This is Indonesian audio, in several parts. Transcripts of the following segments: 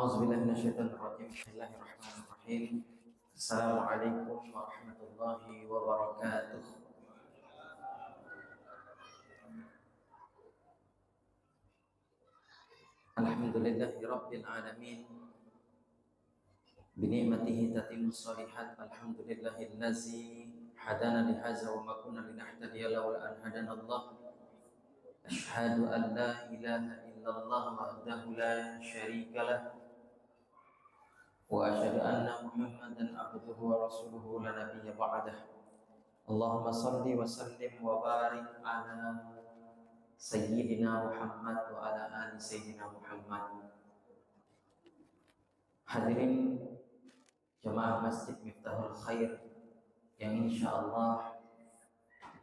A'udzubillahi minasyaitonirrajim. Bismillahirrahmanirrahim. Assalamualaikum warahmatullahi wabarakatuh. Alhamdulillahi rabbil alamin. Bi ni'matihi tatimmus shalihat. Alhamdulillahillazi hadana li hadza wa ma kunna linahtadiya laula an hadana Allah. Asyhadu an la ilaha illallah wahdahu la syarika lah. Wa asyhadu anna Muhammadan abduhu wa rasuluhu la nabiyya ba'dah. Allahumma shalli wa sallim wa barik ala sayyidina Muhammad wa ala ali sayyidina Muhammad. Hadirin jemaah Masjid Miftahul Khair yang insyaallah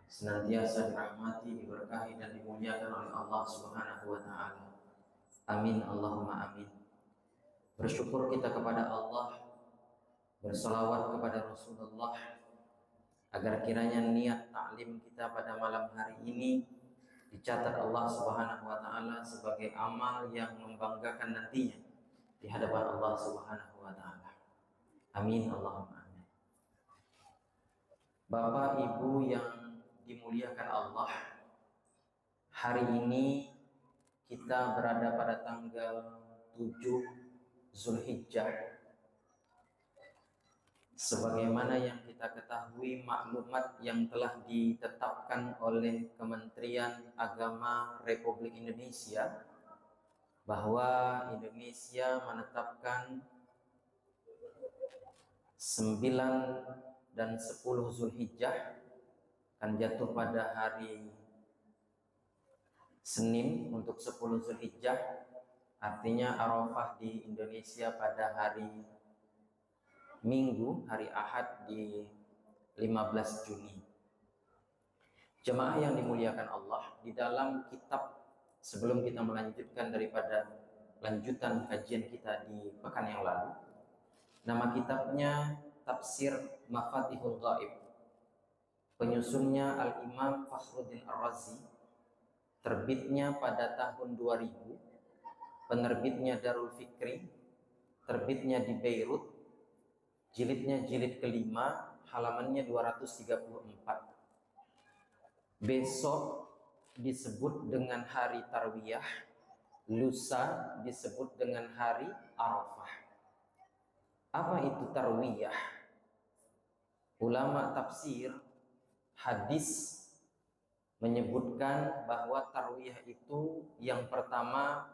senantiasa dirahmati, diberkahi dan dimuliakan oleh Allah Subhanahu wa taala. Amin Allahumma amin. Bersyukur kita kepada Allah, bersalawat kepada Rasulullah, agar kiranya niat taklim kita pada malam hari ini dicatat Allah Subhanahu wa taala sebagai amal yang membanggakan nantinya di hadapan Allah Subhanahu wa taala. Amin Allahumma amin. Bapak Ibu yang dimuliakan Allah, hari ini kita berada pada tanggal 7 Zulhijjah. Sebagaimana yang kita ketahui, maklumat yang telah ditetapkan oleh Kementerian Agama Republik Indonesia bahwa Indonesia menetapkan 9 dan 10 Zulhijjah akan jatuh pada hari Senin untuk 10 Zulhijjah. Artinya Arafah di Indonesia pada hari Minggu, hari Ahad di 15 Juni. Jemaah yang dimuliakan Allah, di dalam kitab, sebelum kita melanjutkan daripada lanjutan kajian kita di pekan yang lalu, nama kitabnya Tafsir Mafatihul Ghaib. Penyusunnya Al-Imam Fakhruddin Ar-Razi, terbitnya pada tahun 2000, penerbitnya Darul Fikri, terbitnya di Beirut, jilidnya jilid kelima, halamannya 234. Besok disebut dengan hari Tarwiyah, lusa disebut dengan hari Arafah. Apa itu Tarwiyah? Ulama tafsir hadis menyebutkan bahwa Tarwiyah itu yang pertama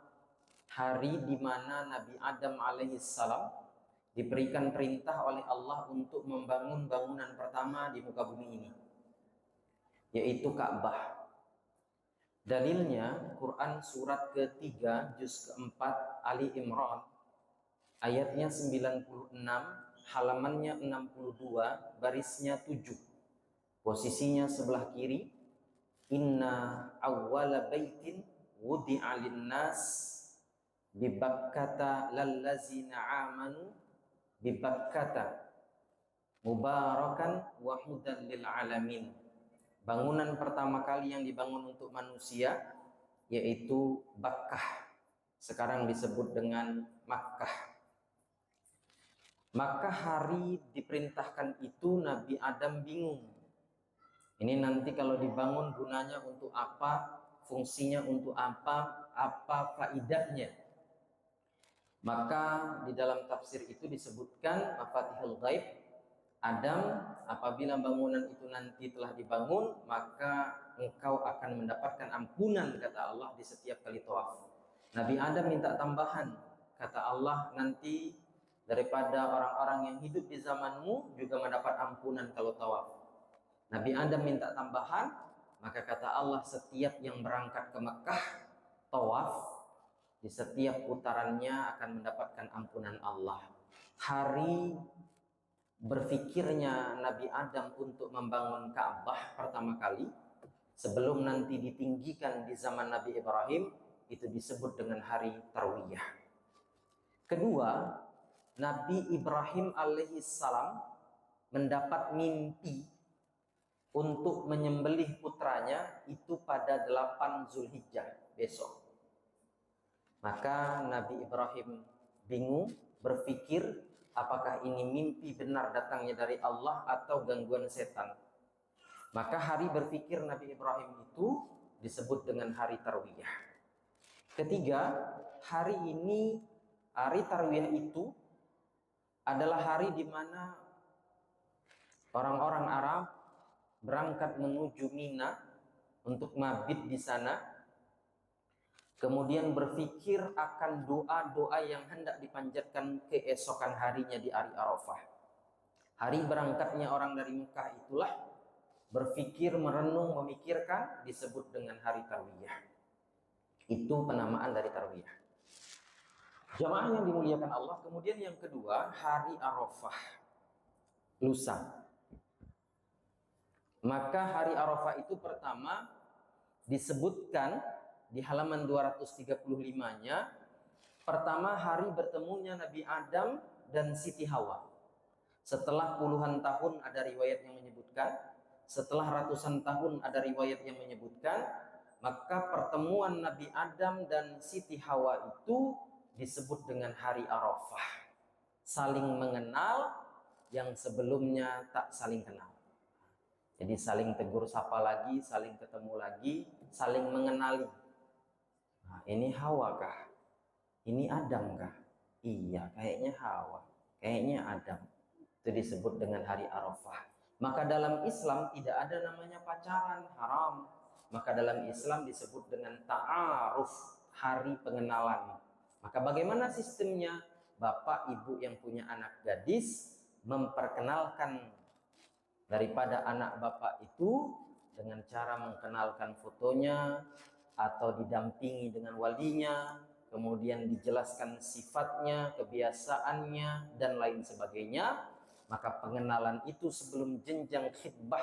hari di mana Nabi Adam alaihissalam diberikan perintah oleh Allah untuk membangun bangunan pertama di muka bumi ini, yaitu Ka'bah. Dalilnya Quran surat ketiga juz keempat Ali Imran ayatnya 96, halamannya 62, barisnya 7, posisinya sebelah kiri. Inna awwala baitin wudi'a lin-nas bibakkata lallazina amanu bibakkata mubarakan wa hudan lil alamin. Bangunan pertama kali yang dibangun untuk manusia yaitu Bakkah, sekarang disebut dengan Makkah. Maka hari diperintahkan itu Nabi Adam bingung. Ini nanti kalau dibangun gunanya untuk apa? Fungsinya untuk apa? Apa faidahnya? Maka di dalam tafsir itu disebutkan Mafatihul Ghaib, Adam, apabila bangunan itu nanti telah dibangun, maka engkau akan mendapatkan ampunan, kata Allah, di setiap kali tawaf. Nabi Adam minta tambahan, kata Allah, nanti daripada orang-orang yang hidup di zamanmu juga mendapat ampunan kalau tawaf. Nabi Adam minta tambahan, maka kata Allah, setiap yang berangkat ke Mekah tawaf, di setiap putarannya akan mendapatkan ampunan Allah. Hari berfikirnya Nabi Adam untuk membangun Ka'bah pertama kali, sebelum nanti ditinggikan di zaman Nabi Ibrahim, itu disebut dengan hari Tarwiyah. Kedua, Nabi Ibrahim alaihissalam mendapat mimpi untuk menyembelih putranya itu pada 8 Zulhijjah besok. Maka Nabi Ibrahim bingung, berpikir apakah ini mimpi benar datangnya dari Allah atau gangguan setan. Maka hari berpikir Nabi Ibrahim itu disebut dengan hari Tarwiyah. Ketiga, hari Tarwiyah itu adalah hari di mana orang-orang Arab berangkat menuju Mina untuk mabit di sana, kemudian berpikir akan doa-doa yang hendak dipanjatkan keesokan harinya di hari Arafah. Hari berangkatnya orang dari Mekah itulah berpikir, merenung, memikirkan, disebut dengan hari Tarwiyah. Itu penamaan dari Tarwiyah. Jamaah yang dimuliakan Allah. Kemudian yang kedua, hari Arafah, lusa. Maka hari Arafah itu pertama disebutkan di halaman 235-nya, pertama hari bertemunya Nabi Adam dan Siti Hawa. Setelah puluhan tahun ada riwayat yang menyebutkan, setelah ratusan tahun ada riwayat yang menyebutkan, maka pertemuan Nabi Adam dan Siti Hawa itu disebut dengan hari Arafah. Saling mengenal yang sebelumnya tak saling kenal. Jadi saling tegur sapa lagi, saling ketemu lagi, saling mengenali. Nah, ini Hawa kah? Ini Adam kah? Iya, kayaknya Hawa, kayaknya Adam. Itu disebut dengan hari Arafah. Maka dalam Islam tidak ada namanya pacaran, haram. Maka dalam Islam disebut dengan ta'aruf, hari pengenalan. Maka bagaimana sistemnya? Bapak ibu yang punya anak gadis memperkenalkan daripada anak bapak itu dengan cara mengenalkan fotonya atau didampingi dengan walinya, kemudian dijelaskan sifatnya, kebiasaannya, dan lain sebagainya. Maka pengenalan itu sebelum jenjang khitbah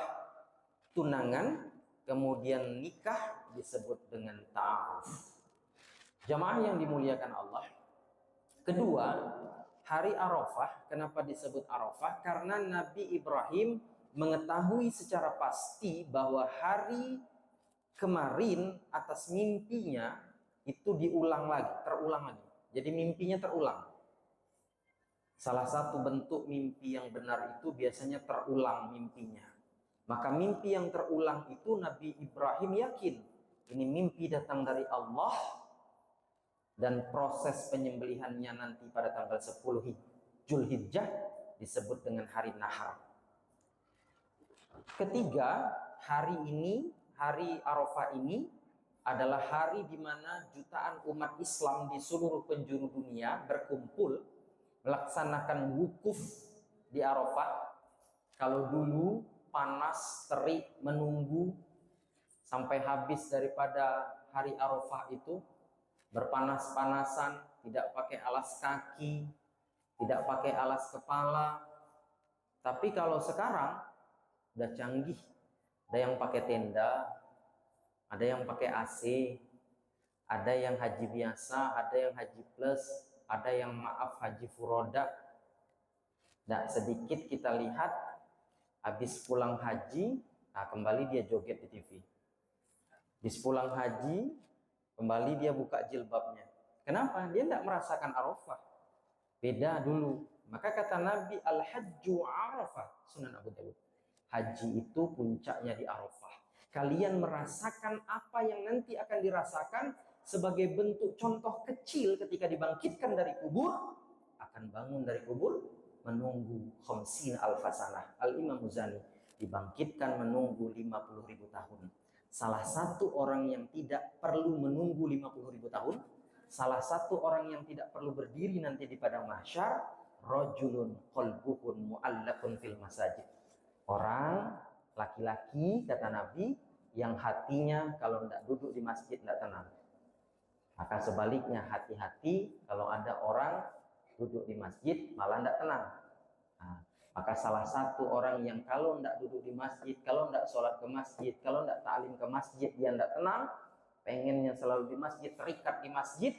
tunangan, kemudian nikah, disebut dengan ta'aruf. Jamaah yang dimuliakan Allah. Kedua, hari Arafah, kenapa disebut Arafah? Karena Nabi Ibrahim mengetahui secara pasti bahwa hari kemarin atas mimpinya itu terulang lagi. Jadi mimpinya terulang. Salah satu bentuk mimpi yang benar itu biasanya terulang mimpinya. Maka mimpi yang terulang itu Nabi Ibrahim yakin ini mimpi datang dari Allah, dan proses penyembelihannya nanti pada tanggal 10 Zulhijjah disebut dengan hari Nahar. Ketiga, hari Arafah ini adalah hari di mana jutaan umat Islam di seluruh penjuru dunia berkumpul melaksanakan wukuf di Arafah. Kalau dulu panas, terik, menunggu sampai habis daripada hari Arafah itu, berpanas-panasan, tidak pakai alas kaki, tidak pakai alas kepala. Tapi kalau sekarang udah canggih, ada yang pakai tenda, ada yang pakai AC, ada yang haji biasa, ada yang haji plus, ada yang haji furoda. Nah, sedikit kita lihat habis pulang haji, nah kembali dia joget di TV. Habis pulang haji, kembali dia buka jilbabnya. Kenapa? Dia tidak merasakan Arafah. Beda dulu. Maka kata Nabi, al-hajju Arafah, Sunan Abu Dawud. Haji itu puncaknya di Arafah. Kalian merasakan apa yang nanti akan dirasakan sebagai bentuk contoh kecil ketika dibangkitkan dari kubur. Akan bangun dari kubur menunggu khamsin alfasanah. Al-Imam Muzani dibangkitkan menunggu 50.000 tahun. Salah satu orang yang tidak perlu menunggu 50.000 tahun, salah satu orang yang tidak perlu berdiri nanti di padang mahsyar, rajulun qalbuhun mu'allaqun fil masajid. Orang laki-laki, kata Nabi, yang hatinya kalau tidak duduk di masjid tidak tenang. Maka sebaliknya, hati-hati kalau ada orang duduk di masjid malah tidak tenang. Nah, maka salah satu orang yang kalau tidak duduk di masjid, kalau tidak sholat ke masjid, kalau tidak ta'lim ke masjid, dia tidak tenang, pengennya selalu di masjid, terikat di masjid,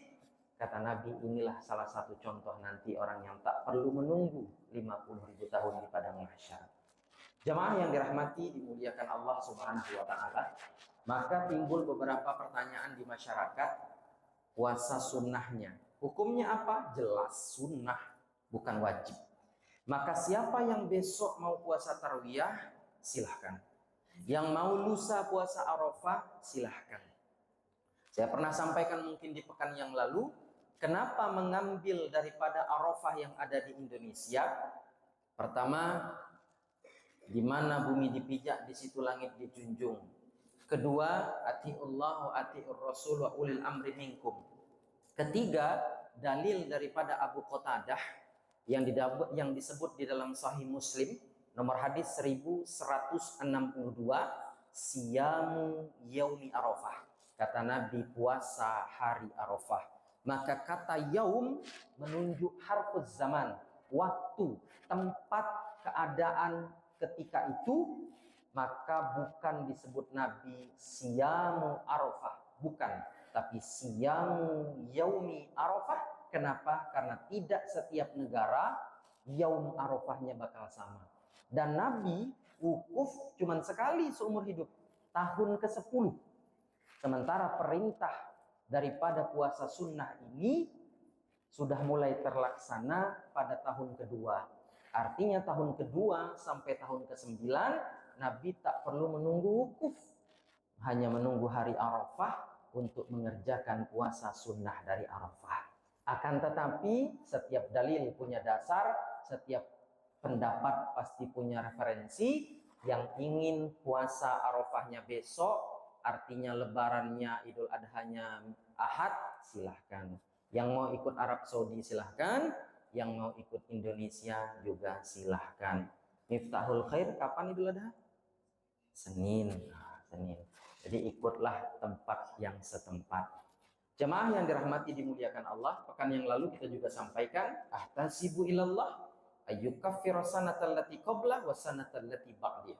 kata Nabi, inilah salah satu contoh nanti orang yang tak perlu menunggu 50.000 tahun di padang mahsyar. Jamaah yang dirahmati, dimuliakan Allah Subhanahu wa Ta'ala, maka timbul beberapa pertanyaan di masyarakat puasa sunnahnya. Hukumnya apa? Jelas sunnah, bukan wajib. Maka siapa yang besok mau puasa tarwiyah, silahkan. Yang mau lusa puasa Arafah, silahkan. Saya pernah sampaikan mungkin di pekan yang lalu, kenapa mengambil daripada Arafah yang ada di Indonesia? Pertama, di mana bumi dipijak, di situ langit dijunjung. Kedua, atiullah wa atiur rasul wa ulil amri minkum. Ketiga, dalil daripada Abu Qatadah yang disebut di dalam Sahih Muslim nomor hadis 1162, siyamu yaumi Arafah. Kata Nabi, puasa hari Arafah. Maka kata yaum menunjuk harfuz zaman, waktu, tempat, keadaan ketika itu. Maka bukan disebut Nabi siyamu Arafah, bukan, tapi siyamu yaumi Arafah. Kenapa? Karena tidak setiap negara yaum Arafahnya bakal sama. Dan Nabi wukuf cuma sekali seumur hidup, tahun ke-10. Sementara perintah daripada puasa sunnah ini sudah mulai terlaksana pada tahun kedua. Artinya tahun kedua sampai tahun ke-9 Nabi tak perlu menunggu wukuf, hanya menunggu hari Arafah untuk mengerjakan puasa sunnah dari Arafah. Akan tetapi setiap dalil punya dasar, setiap pendapat pasti punya referensi. Yang ingin puasa Arafahnya besok, artinya lebarannya Idul Adhanya Ahad, silahkan. Yang mau ikut Arab Saudi silahkan, yang mau ikut Indonesia juga silahkan. Miftahul Khair kapan Idul Adha? Senin. Senin. Jadi ikutlah tempat yang setempat. Jemaah yang dirahmati dimuliakan Allah, pekan yang lalu kita juga sampaikan, ahtasibu ilallah ayyukaffira sanatal lati qablah wa sanatal lati ba'dih.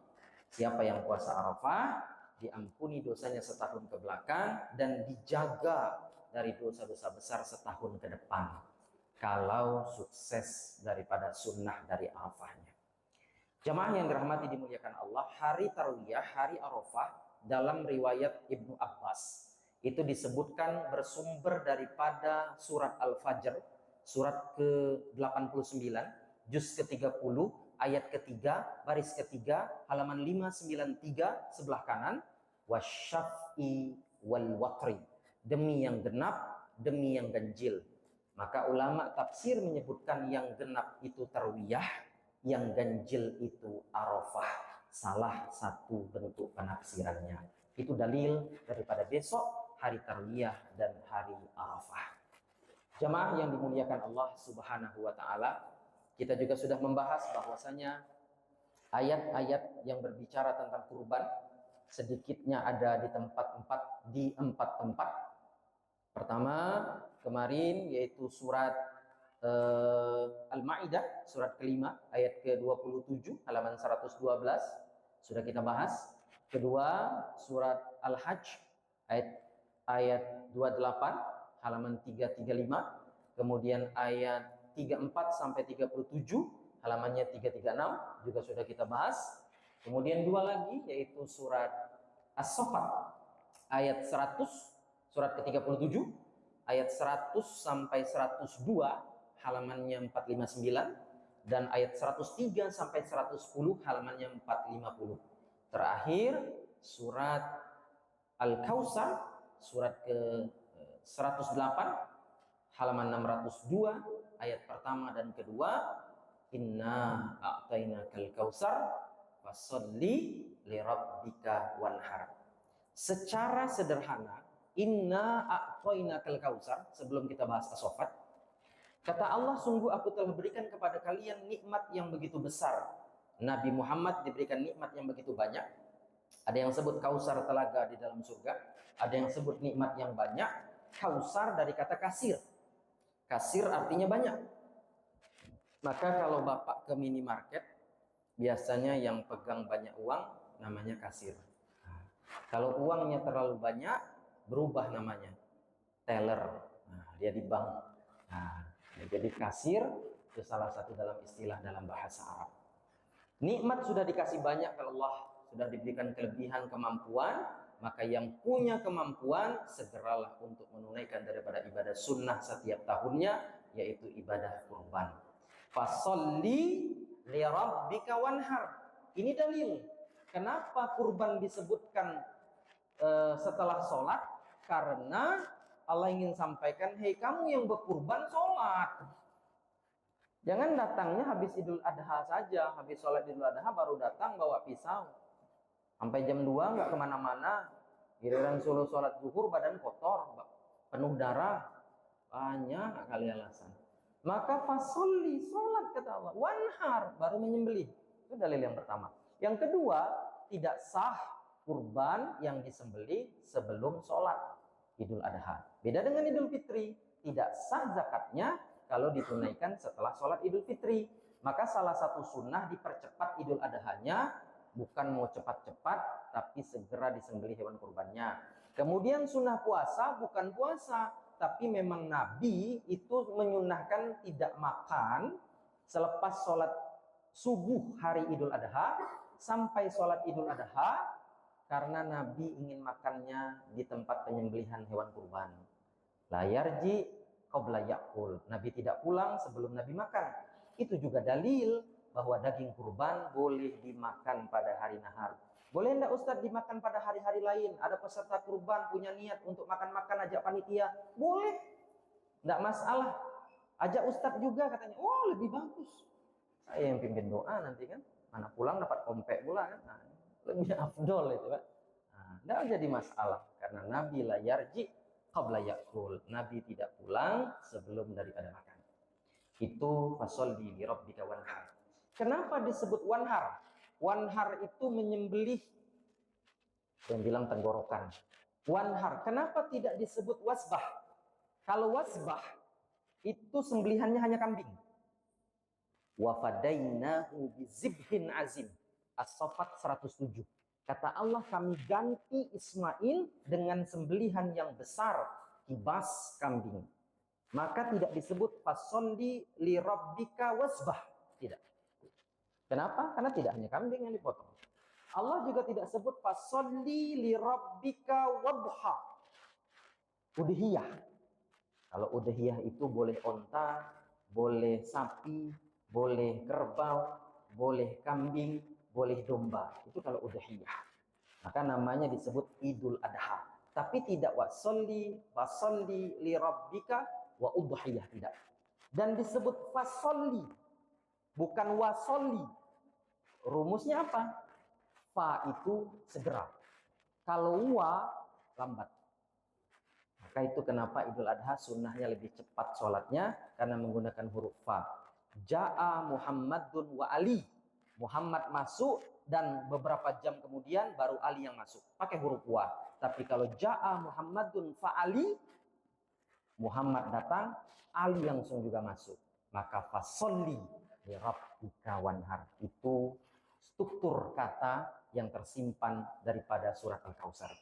Siapa yang puasa Arafah, diampuni dosanya setahun ke belakang dan dijaga dari dosa-dosa besar setahun ke depan. Kalau sukses daripada sunnah dari Arafahnya. Jemaah yang dirahmati dimuliakan Allah, hari Tarwiyah, hari Arafah dalam riwayat Ibnu Abbas itu disebutkan bersumber daripada surat Al-Fajr, surat ke-89, juz ke-30, ayat ketiga, baris ketiga, halaman 593 sebelah kanan, wasyaf'i wal watri, demi yang genap, demi yang ganjil. Maka ulama tafsir menyebutkan yang genap itu Tarwiyah, yang ganjil itu Arafah. Salah satu bentuk penafsirannya. Itu dalil daripada besok hari Tarwiyah dan hari Arafah. Jemaah yang dimuliakan Allah Subhanahu wa taala, kita juga sudah membahas bahwasanya ayat-ayat yang berbicara tentang kurban sedikitnya ada di empat tempat. Pertama kemarin yaitu surat Al-Ma'idah, surat kelima, ayat ke-27, halaman 112, sudah kita bahas. Kedua, surat Al-Hajj, ayat 28, halaman 335. Kemudian ayat 34 sampai 37, halamannya 336, juga sudah kita bahas. Kemudian dua lagi, yaitu surat As-Saffat, ayat 100, surat ke-37, ayat 100 sampai 102, halamannya 459, dan ayat 103 sampai 110, halamannya 450. Terakhir surat Al-Kautsar, surat ke 108, halaman 602, ayat pertama dan kedua, inna a'tainakal kautsar fasholli lirabbika wanhar. Secara sederhana, inna a'tainakal kautsar, sebelum kita bahas As-Saffat, kata Allah, sungguh aku telah berikan kepada kalian nikmat yang begitu besar. Nabi Muhammad diberikan nikmat yang begitu banyak. Ada yang sebut kausar telaga di dalam surga. Ada yang sebut nikmat yang banyak. Kausar dari kata kasir. Kasir artinya banyak. Maka kalau bapak ke minimarket, biasanya yang pegang banyak uang namanya kasir. Kalau uangnya terlalu banyak, berubah namanya teller. Dia di bank. Jadi kasir itu salah satu dalam istilah dalam bahasa Arab. Nikmat sudah dikasih banyak kalau Allah sudah diberikan kelebihan kemampuan, maka yang punya kemampuan segeralah untuk menunaikan daripada ibadah sunnah setiap tahunnya, yaitu ibadah kurban. Fasolli li rabbika wanhar. Ini dalil kenapa kurban disebutkan setelah sholat, karena Allah ingin sampaikan, hei kamu yang berkurban sholat. Jangan datangnya habis Idul Adha saja, habis sholat Idul Adha baru datang bawa pisau. Sampai jam 2 nggak kemana-mana, giliran suruh sholat zuhur badan kotor, penuh darah, banyak kali alasan. Maka fasolli, sholat kata Allah, wanhar, baru menyembelih. Itu dalil yang pertama. Yang kedua, tidak sah kurban yang disembelih sebelum sholat Idul Adha. Beda dengan Idul Fitri, tidak sah zakatnya kalau ditunaikan setelah sholat Idul Fitri. Maka salah satu sunnah dipercepat Idul Adhanya, bukan mau cepat-cepat, tapi segera disembelih hewan kurbannya. Kemudian sunnah puasa bukan puasa, tapi memang Nabi itu menyunahkan tidak makan selepas sholat subuh hari Idul Adha sampai sholat Idul Adha, karena Nabi ingin makannya di tempat penyembelihan hewan kurban. La yarji qabla yakul. Nabi tidak pulang sebelum Nabi makan. Itu juga dalil bahwa daging kurban boleh dimakan pada hari nahar. Boleh enggak Ustadz dimakan pada hari-hari lain? Ada peserta kurban punya niat untuk makan-makan, ajak panitia. Boleh. Enggak masalah. Ajak Ustadz juga katanya. Oh, lebih bagus. Saya yang pimpin doa nanti kan. Mana pulang dapat kompek pula kan. Nah, lebih afdol itu Pak. Nah, enggak jadi masalah. Karena Nabi la yarji qabla yakul. Nabi tidak pulang sebelum daripada makan. Itu fasolli li rabbika wanhar. Kenapa disebut wanhar? Wanhar itu menyembelih, yang bilang tenggorokan. Wanhar, kenapa tidak disebut wasbah? Kalau wasbah itu sembelihannya hanya kambing. Wa fadainahu bizibhin azim. As-Saffat 107. Kata Allah, kami ganti Ismail dengan sembelihan yang besar, kibas kambing. Maka tidak disebut fasolli li rabbika wasbah. Tidak. Kenapa? Karena tidak hanya kambing yang dipotong. Allah juga tidak sebut fasolli li rabbika wadha. Udhiyah. Kalau udhiyah itu boleh onta, boleh sapi, boleh kerbau, boleh kambing, boleh domba. Itu kalau udhiyah. Maka namanya disebut Idul Adha. Tapi tidak fasolli li rabbika wa udhiyah, tidak. Dan disebut fasolli, bukan wasolli. Rumusnya apa? Fa itu segera. Kalau wa lambat. Maka itu kenapa Idul Adha sunnahnya lebih cepat sholatnya, karena menggunakan huruf fa. Ja'a Muhammadun wa Ali. Muhammad masuk dan beberapa jam kemudian baru Ali yang masuk. Pakai huruf wa. Tapi kalau ja'a Muhammadun fa Ali, Muhammad datang, Ali langsung juga masuk. Maka fasolli li rabbika wanhar. Itu struktur kata yang tersimpan daripada surat Al-Kautsar.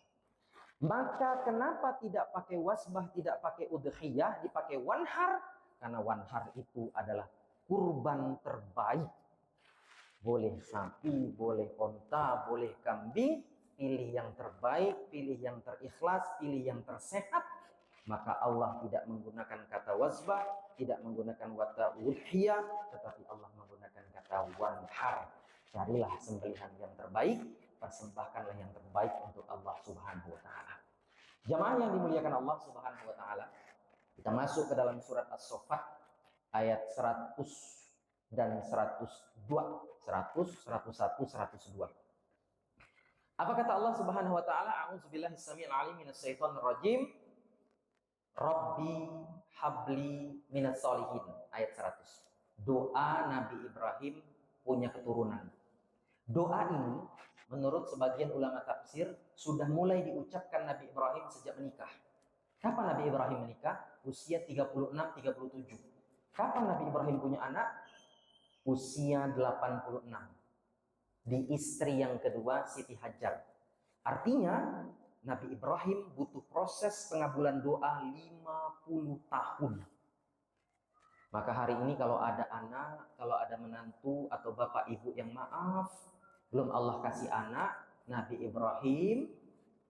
Maka kenapa tidak pakai wasbah, tidak pakai udhiyah, dipakai wanhar? Karena wanhar itu adalah kurban terbaik. Boleh sapi, boleh onta, boleh kambing. Pilih yang terbaik, pilih yang terikhlas, pilih yang tersehat. Maka Allah tidak menggunakan kata wasbah, tidak menggunakan kata udhiyah, tetapi Allah menggunakan kata wanhar. Carilah sembelihan yang terbaik, persembahkanlah yang terbaik untuk Allah Subhanahu wa taala. Jamaah yang dimuliakan Allah Subhanahu wa taala, kita masuk ke dalam surat As-Saffat ayat 100 dan 102, 100, 101, 102. Apa kata Allah Subhanahu wa taala? A'udzubillahi samii'il 'aliim minasyaitonir rajim. Rabbi habli minas solihin, ayat 100. Doa Nabi Ibrahim punya keturunan. Doa ini menurut sebagian ulama tafsir sudah mulai diucapkan Nabi Ibrahim sejak menikah. Kapan Nabi Ibrahim menikah? Usia 36-37. Kapan Nabi Ibrahim punya anak? Usia 86. Di istri yang kedua, Siti Hajar. Artinya Nabi Ibrahim butuh proses pengabulan doa 50 tahun. Maka hari ini kalau ada anak, kalau ada menantu atau bapak ibu yang maaf, belum Allah kasih anak, Nabi Ibrahim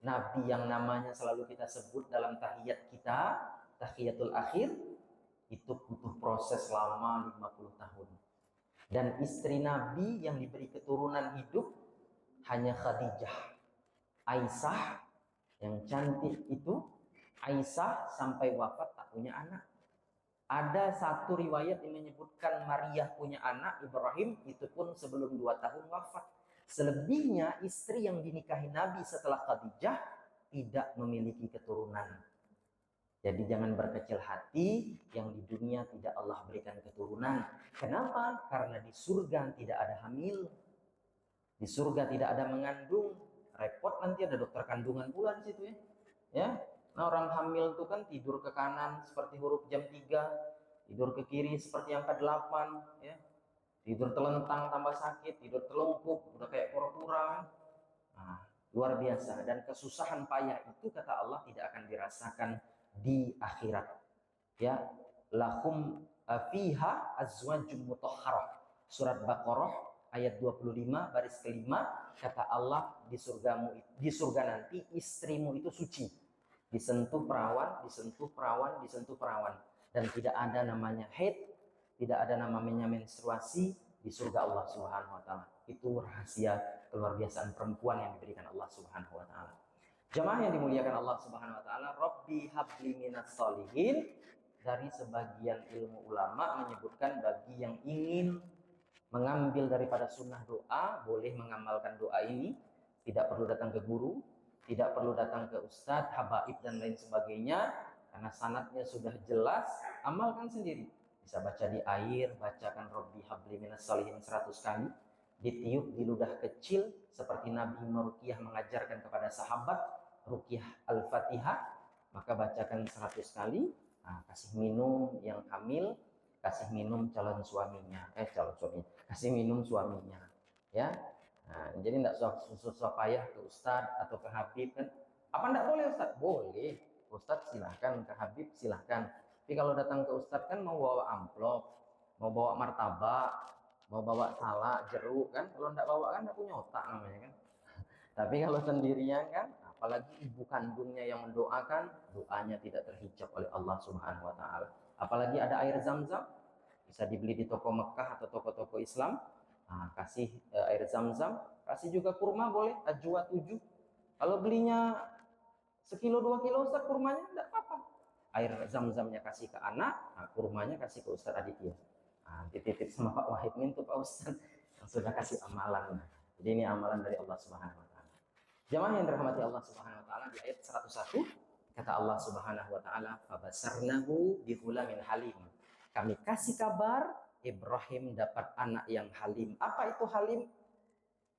Nabi yang namanya selalu kita sebut dalam tahiyat kita, tahiyatul akhir, itu butuh proses lama 50 tahun. Dan istri Nabi yang diberi keturunan hidup hanya Khadijah. Aisyah yang cantik itu, Aisyah sampai wafat tak punya anak. Ada satu riwayat yang menyebutkan Maria punya anak, Ibrahim, itu pun sebelum 2 tahun wafat. Selebihnya istri yang dinikahi Nabi setelah Khadijah tidak memiliki keturunan. Jadi jangan berkecil hati yang di dunia tidak Allah berikan keturunan. Kenapa? Karena di surga tidak ada hamil. Di surga tidak ada mengandung. Repot nanti ada dokter kandungan pula di situ ya. Ya. Nah, orang hamil itu kan tidur ke kanan seperti huruf jam 3, tidur ke kiri seperti angka 8, ya. Tidur telentang tambah sakit, tidur telungkup, udah kayak kura-kura. Nah, luar biasa. Dan kesusahan payah itu kata Allah tidak akan dirasakan di akhirat. Ya, lahum fiha azwajum mutahharah. Surat Baqarah ayat 25 baris kelima, kata Allah, di surga nanti istrimu itu suci. Disentuh perawan, disentuh perawan, disentuh perawan. Dan tidak ada namanya haid, tidak ada namanya menstruasi di surga Allah Subhanahu wa taala. Itu rahasia keluar biasaan perempuan yang diberikan Allah Subhanahu wa taala. Jemaah yang dimuliakan Allah Subhanahu wa taala, Rabbi habli minas solihin, dari sebagian ilmu ulama menyebutkan bagi yang ingin mengambil daripada sunnah doa, boleh mengamalkan doa ini, tidak perlu datang ke guru, tidak perlu datang ke ustadz, habaib dan lain sebagainya, karena sanadnya sudah jelas. Amalkan sendiri, bisa baca di air, bacakan Rabbi habli minas solihin 100 kali, ditiup di ludah kecil seperti Nabi Meruqyah mengajarkan kepada sahabat Ruqyah Al-Fatihah, maka bacakan 100 kali. Nah, kasih minum yang hamil, kasih minum calon suaminya, kasih minum suaminya, ya. Nah, jadi tidak susah payah ke ustadz atau ke habib kan. Apa tidak boleh ustadz? Boleh. Ustadz silahkan, ke habib silahkan. Tapi kalau datang ke ustadz kan mau bawa amplop, mau bawa martabak, mau bawa salak, jeruk kan. Kalau tidak bawa kan tidak punya otak namanya kan. Tapi kalau sendirian kan, apalagi ibu kandungnya yang mendoakan, doanya tidak terhijab oleh Allah Subhanahu wa taala. Apalagi ada air Zam-Zam, bisa dibeli di toko Mekah atau toko-toko Islam. Nah, kasih air Zam-Zam, kasih juga kurma boleh, ajwa 7. Kalau belinya sekilo 2 kilo Ustaz kurmanya enggak apa-apa. Air Zam-Zamnya kasih ke anak, nah, kurmanya kasih ke Ustaz Aditya. Nah, titip sama Pak Wahid Mintu Pak Ustaz yang sudah kasih amalan. Jadi ini amalan dari Allah Subhanahu wa taala. Jamaah yang dirahmati Allah Subhanahu wa taala, di ayat 101 kata Allah Subhanahu wa taala, fabasarnahu bihulamin halim. Kami kasih kabar Ibrahim dapat anak yang halim. Apa itu halim?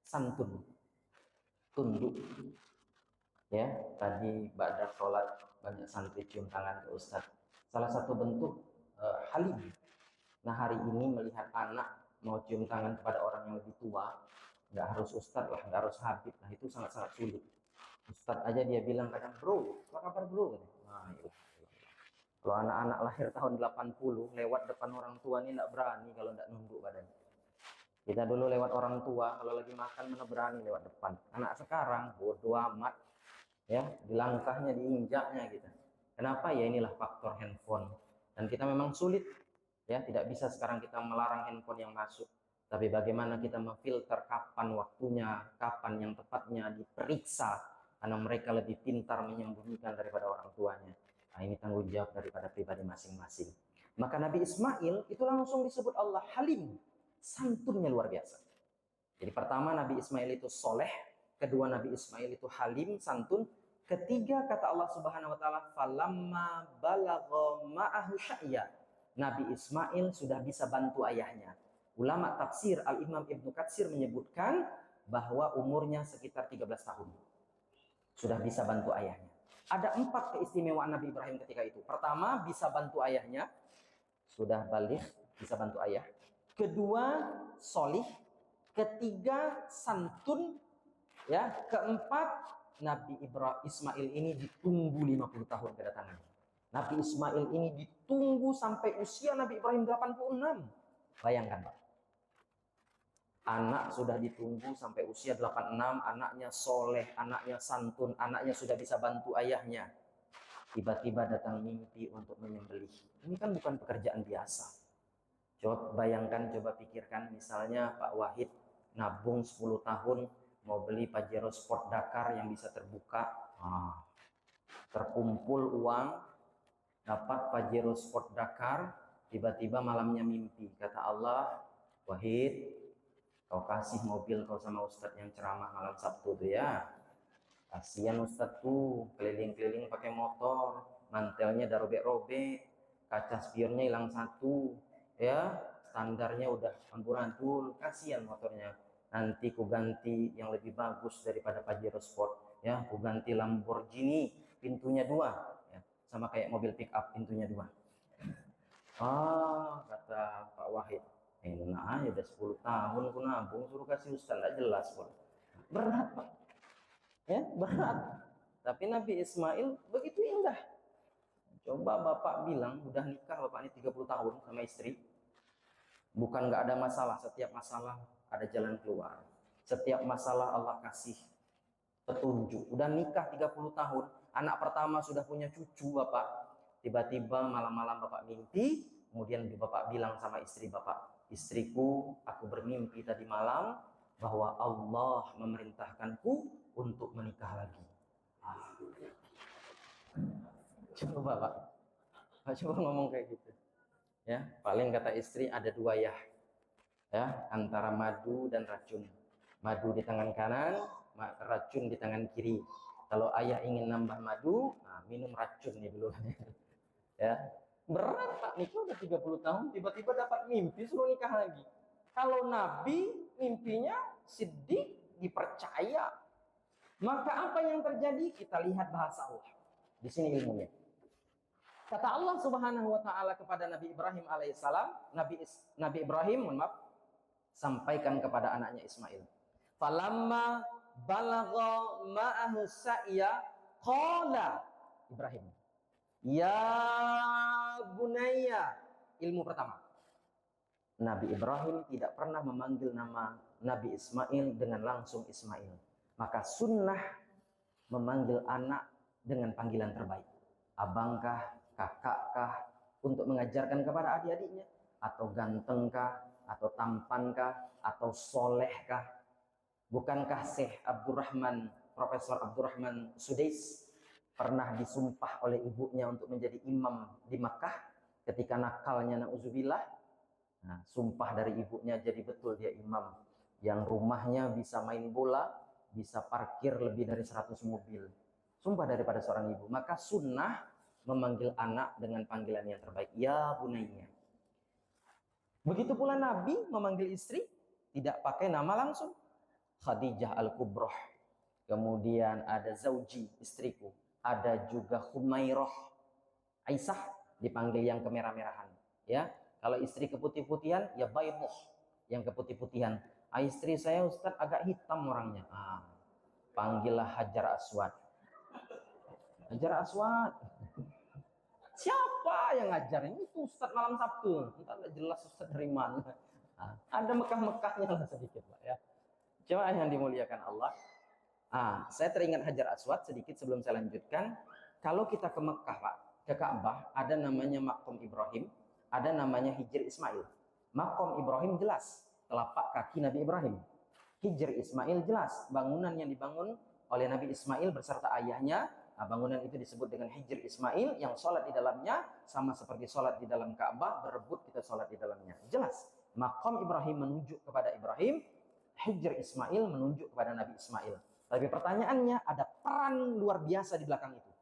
Santun, tunduk. Ya, tadi ba'da sholat banyak santri cium tangan ke Ustadz. Salah satu bentuk halim. Nah, hari ini melihat anak mau cium tangan kepada orang yang lebih tua, nggak harus Ustadz lah, nggak harus habib lah, itu sangat-sangat sulit. Ustadz aja dia bilang kadang, bro, apa kabar bro? Nah, itu. Kalau anak-anak lahir tahun 80 lewat depan orang tua ini tidak berani kalau tidak nunduk badan. Kita dulu lewat orang tua kalau lagi makan mana berani lewat depan. Anak sekarang bodoh amat, ya, di langkahnya, diinjaknya gitu. Kenapa? Ya inilah faktor handphone. Dan kita memang sulit, ya, tidak bisa sekarang kita melarang handphone yang masuk. Tapi bagaimana kita memfilter kapan waktunya, kapan yang tepatnya diperiksa, karena mereka lebih pintar menyembunyikan daripada orang tuanya. Nah, ini tanggung jawab daripada pribadi masing-masing. Maka Nabi Ismail itu langsung disebut Allah Halim, santunnya luar biasa. Jadi pertama Nabi Ismail itu soleh, kedua Nabi Ismail itu halim, santun, ketiga kata Allah Subhanahu wa taala, falamma balagha ma'ahu sya'ya. Nabi Ismail sudah bisa bantu ayahnya. Ulama tafsir Al-Imam Ibnu Katsir menyebutkan bahwa umurnya sekitar 13 tahun. Sudah bisa bantu ayahnya. Ada 4 keistimewaan Nabi Ibrahim ketika itu. Pertama, bisa bantu ayahnya. Sudah balik, bisa bantu ayah. Kedua, solih. Ketiga, santun. Ya, keempat, Nabi Ismail ini ditunggu 50 tahun kedatangannya. Nabi Ismail ini ditunggu sampai usia Nabi Ibrahim 86. Bayangkan, Pak. Anak sudah ditunggu sampai usia 86, anaknya soleh, anaknya santun, anaknya sudah bisa bantu ayahnya. Tiba-tiba datang mimpi untuk menyembelih. Ini kan bukan pekerjaan biasa. Coba bayangkan, coba pikirkan, misalnya Pak Wahid nabung 10 tahun, mau beli Pajero Sport Dakar yang bisa terbuka. Terkumpul uang, dapat Pajero Sport Dakar, tiba-tiba malamnya mimpi. Kata Allah, Wahid, kau kasih mobil kau sama Ustadz yang ceramah malam Sabtu tuh ya. Kasihan Ustadz tuh keliling-keliling pakai motor, mantelnya udah robek-robek, kaca spionnya hilang satu, ya standarnya udah amburadul. Kasihan motornya. Nanti ku ganti yang lebih bagus daripada Pajero Sport, ya. Ku ganti Lamborghini pintunya dua, ya. Sama kayak mobil pick up pintunya dua. Kata Pak Wahid, nah aja udah 10 tahun aku nabung, suruh kasih Ustaz, nggak jelas pun. Berat Pak, ya berat. Tapi Nabi Ismail begitu indah. Coba Bapak bilang, udah nikah Bapak ini 30 tahun sama istri, bukan nggak ada masalah, setiap masalah ada jalan keluar. Setiap masalah Allah kasih petunjuk. Udah nikah 30 tahun, anak pertama sudah punya cucu Bapak. Tiba-tiba malam-malam Bapak mimpi, kemudian Bapak bilang sama istri Bapak, istriku, aku bermimpi tadi malam bahwa Allah memerintahkanku untuk menikah lagi. Coba Pak coba ngomong kayak gitu. Ya, paling kata istri ada dua ya, antara madu dan racun. Madu di tangan kanan, racun di tangan kiri. Kalau ayah ingin nambah madu, minum racun nih dulu. Ya, berat Pak, nikah udah 30 tahun, tiba-tiba dapat mimpi suruh nikah lagi. Kalau Nabi mimpinya Siddiq dipercaya, maka apa yang terjadi? Kita lihat bahasa Allah. Di sini ilmunya. Kata Allah Subhanahu wa taala kepada Nabi Ibrahim alaihissalam, Nabi Ibrahim, sampaikan kepada anaknya Ismail. Falamma balagha ma'ahu sa'ya qala Ibrahim, ya bunayya. Ilmu pertama, Nabi Ibrahim tidak pernah memanggil nama Nabi Ismail dengan langsung Ismail. Maka sunnah memanggil anak dengan panggilan terbaik. Abangkah, kakakkah, untuk mengajarkan kepada adik-adiknya, atau gantengkah, atau tampankah, atau solehkah. Bukankah Syekh Abdurrahman, Profesor Abdurrahman Sudais pernah disumpah oleh ibunya untuk menjadi imam di Makkah ketika nakalnya na'udzubillah. Nah, sumpah dari ibunya, jadi betul dia imam yang rumahnya bisa main bola, bisa parkir lebih dari 100 mobil. Sumpah daripada seorang ibu. Maka sunnah memanggil anak dengan panggilan yang terbaik, ya bunayya. Begitu pula Nabi memanggil istri tidak pakai nama langsung. Khadijah Al-Kubroh, kemudian ada Zauji, istriku, ada juga Humairah, Aisyah dipanggil yang kemerah-merahan, ya. Kalau istri keputih-putihan, ya Baidah, yang keputih-putihan. Istri saya Ustadz agak hitam orangnya, panggillah Hajar Aswad. Hajar Aswad. Siapa yang ngajarin? Itu Ustadz malam Sabtu. Entah jelas Ustadz dari mana. Ada Mekah-Mekahnya lah sedikit Pak, ya. Coba yang dimuliakan Allah. Saya teringat Hajar Aswad sedikit sebelum saya lanjutkan. Kalau kita ke Mekah Pak, ke Ka'bah, ada namanya Maqam Ibrahim, ada namanya Hijr Ismail. Maqam Ibrahim jelas, telapak kaki Nabi Ibrahim. Hijr Ismail jelas, bangunan yang dibangun oleh Nabi Ismail beserta ayahnya. Bangunan itu disebut dengan Hijr Ismail, yang sholat di dalamnya sama seperti sholat di dalam Ka'bah, berebut kita sholat di dalamnya. Jelas, Maqam Ibrahim menunjuk kepada Ibrahim, Hijr Ismail menunjuk kepada Nabi Ismail. Tapi pertanyaannya, ada peran luar biasa di belakang itu.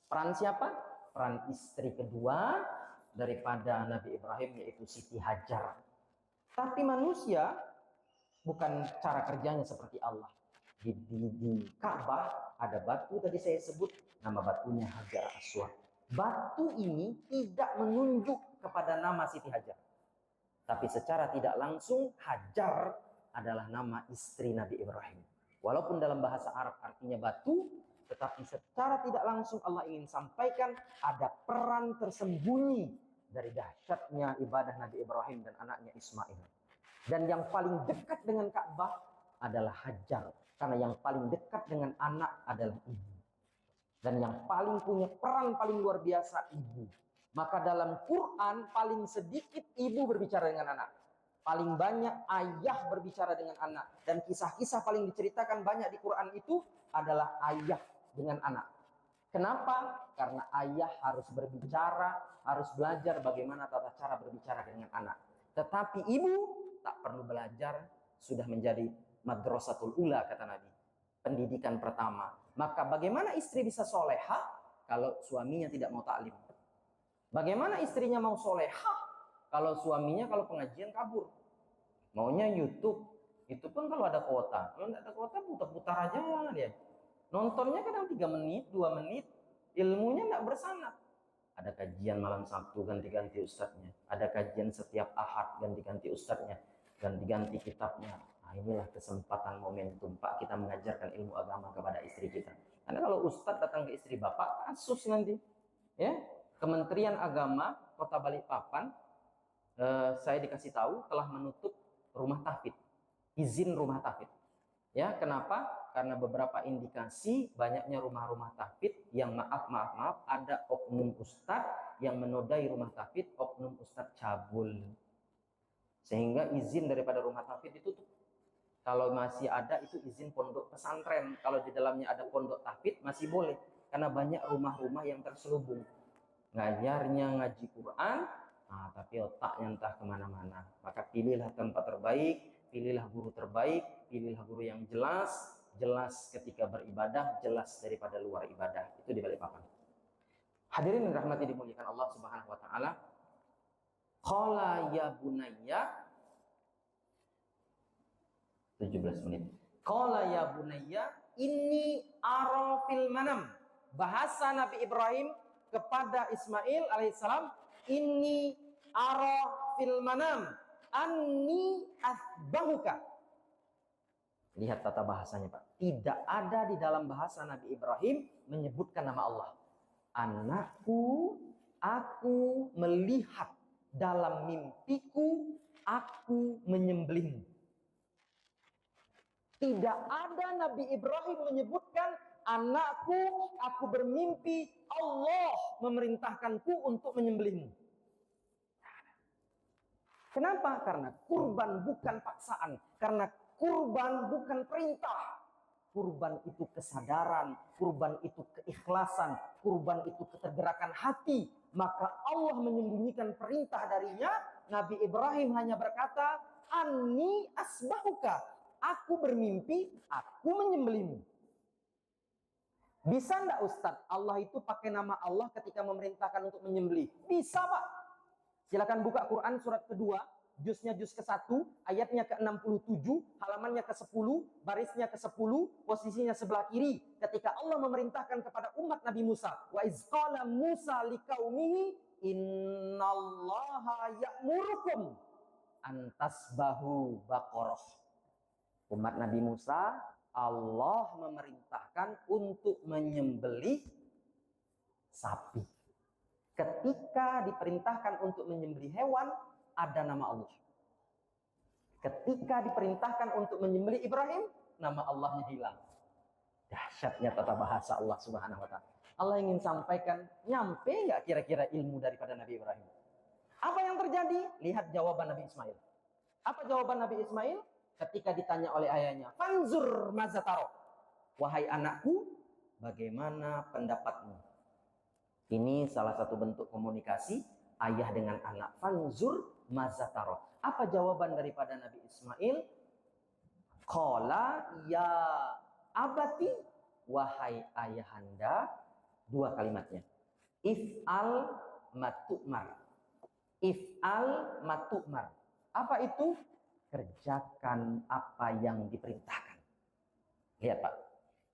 Peran siapa? Peran istri kedua daripada Nabi Ibrahim, yaitu Siti Hajar. Tapi manusia bukan cara kerjanya seperti Allah. Di Ka'bah ada batu tadi saya sebut, nama batunya Hajar Aswad. Batu ini tidak menunjuk kepada nama Siti Hajar. Tapi secara tidak langsung Hajar adalah nama istri Nabi Ibrahim. Walaupun dalam bahasa Arab artinya batu, tetapi secara tidak langsung Allah ingin sampaikan ada peran tersembunyi dari dahsyatnya ibadah Nabi Ibrahim dan anaknya Ismail. Dan yang paling dekat dengan Ka'bah adalah Hajar. Karena yang paling dekat dengan anak adalah ibu. Dan yang paling punya peran paling luar biasa ibu. Maka dalam Quran paling sedikit ibu berbicara dengan anak. Paling banyak ayah berbicara dengan anak. Dan kisah-kisah paling diceritakan banyak di Quran itu adalah ayah dengan anak. Kenapa? Karena ayah harus berbicara, harus belajar bagaimana tata cara berbicara dengan anak. Tetapi ibu tak perlu belajar, sudah menjadi madrasatul ula, kata Nabi. Pendidikan pertama. Maka bagaimana istri bisa soleha kalau suaminya tidak mau taklim? Bagaimana istrinya mau soleha kalau suaminya kalau pengajian kabur? Maunya YouTube. Itu pun kalau ada kuota. Kalau tidak ada kuota, putar-putar aja dia. Nontonnya kadang 3 menit, 2 menit. Ilmunya tidak bersanad. Ada kajian malam Sabtu, ganti-ganti ustadznya. Ada kajian setiap Ahad, ganti-ganti ustadznya. Ganti-ganti kitabnya. Nah, inilah kesempatan momentum Pak kita mengajarkan ilmu agama kepada istri kita. Karena kalau ustadz datang ke istri bapak, kasus nanti. Ya, Kementerian Agama Kota Balikpapan, saya dikasih tahu telah menutup rumah tahfidz, izin rumah tahfidz. Ya, kenapa? Karena beberapa indikasi banyaknya rumah-rumah tahfidz yang maaf ada oknum ustadz yang menodai rumah tahfidz, oknum ustadz cabul. Sehingga izin daripada rumah tahfidz ditutup. Kalau masih ada itu izin pondok pesantren. Kalau di dalamnya ada pondok tahfidz masih boleh. Karena banyak rumah-rumah yang terselubung. Ngajarnya ngaji Quran, tapi otaknya entah kemana-mana. Maka pilihlah tempat terbaik, pilihlah guru terbaik, pilihlah guru yang jelas ketika beribadah, jelas daripada luar ibadah. Itu di Balikpapan. Hadirin yang rahmati dimuliakan Allah Subhanahu wa taala. Qala ya bunayya 17 menit. Qala ya bunayya inni ara fil manam. Bahasa Nabi Ibrahim kepada Ismail alaihissalam, inni ara fil manam anni asbahuka. Lihat tata bahasanya Pak. Tidak ada di dalam bahasa Nabi Ibrahim menyebutkan nama Allah. Anakku, aku melihat dalam mimpiku, aku menyembelihmu. Tidak ada Nabi Ibrahim menyebutkan anakku, aku bermimpi Allah memerintahkanku untuk menyembelihmu. Kenapa? Karena kurban bukan paksaan. Karena kurban bukan perintah. Kurban itu kesadaran, kurban itu keikhlasan, kurban itu ketergerakan hati. Maka Allah menyembunyikan perintah darinya. Nabi Ibrahim hanya berkata, Anni asbahuka. Aku bermimpi, aku menyembelihmu. Bisa enggak Ustadz? Allah itu pakai nama Allah ketika memerintahkan untuk menyembelih? Bisa Pak. Silakan buka Quran surat kedua, juz ke-1, ayatnya ke-67, halamannya ke-10, barisnya ke-10, posisinya sebelah kiri. Ketika Allah memerintahkan kepada umat Nabi Musa, wa iz qala Musa liqaumihi innallaha ya'murukum antasbahu baqarah. Umat Nabi Musa, Allah memerintahkan untuk menyembelih sapi. Ketika diperintahkan untuk menyembelih hewan, ada nama Allah. Ketika diperintahkan untuk menyembelih Ibrahim, nama Allahnya hilang. Dahsyatnya tata bahasa Allah Subhanahu wa taala. Allah ingin sampaikan, nyampe nggak kira-kira ilmu daripada Nabi Ibrahim? Apa yang terjadi? Lihat jawaban Nabi Ismail. Apa jawaban Nabi Ismail? Ketika ditanya oleh ayahnya, Fanzur mazataro. Wahai anakku, bagaimana pendapatmu? Ini salah satu bentuk komunikasi ayah dengan anak. Fanzur mazataro. Apa jawaban daripada Nabi Ismail? Qala ya abati, wahai ayahanda. Dua kalimatnya. If'al matu'mar. If'al matu'mar. Apa itu? Kerjakan apa yang diperintahkan. Lihat Pak,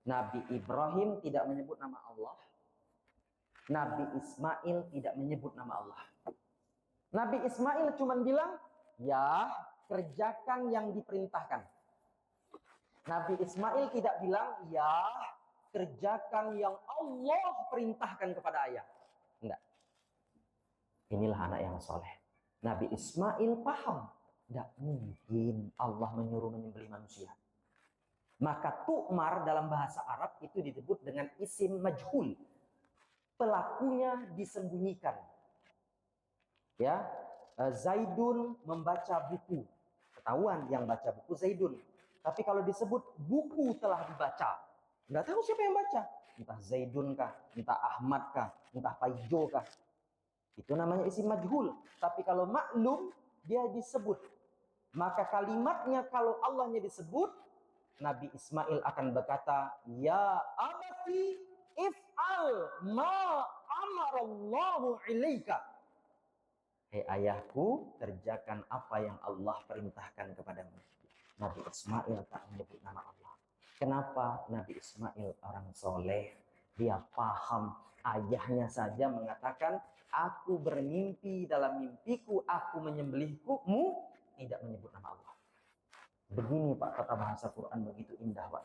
Nabi Ibrahim tidak menyebut nama Allah, Nabi Ismail tidak menyebut nama Allah. Nabi Ismail cuma bilang, ya kerjakan yang diperintahkan. Nabi Ismail tidak bilang, ya kerjakan yang Allah perintahkan kepada ayah. Enggak. Inilah anak yang soleh. Nabi Ismail paham Tidak mungkin Allah menyuruh menyembelih manusia. Maka tu'mar dalam bahasa Arab itu disebut dengan isim majhul. Pelakunya disembunyikan. Ya, Zaidun membaca buku. Ketahuan yang baca buku Zaidun. Tapi kalau disebut buku telah dibaca, nggak tahu siapa yang baca. Entah Zaidun kah, entah Ahmad kah, entah Paijo kah. Itu namanya isim majhul. Tapi kalau maklum, dia disebut. Maka kalimatnya kalau Allahnya disebut, Nabi Ismail akan berkata, Ya abati if'al ma amarallahu ilaika. Hei ayahku, kerjakan apa yang Allah perintahkan kepadamu. Nabi Ismail tak menyebut nama Allah. Kenapa? Nabi Ismail orang soleh. Dia paham. Ayahnya saja mengatakan, aku bermimpi, dalam mimpiku aku menyembelihmu, tidak menyebut nama Allah. Begini Pak, kata bahasa Quran begitu indah Pak.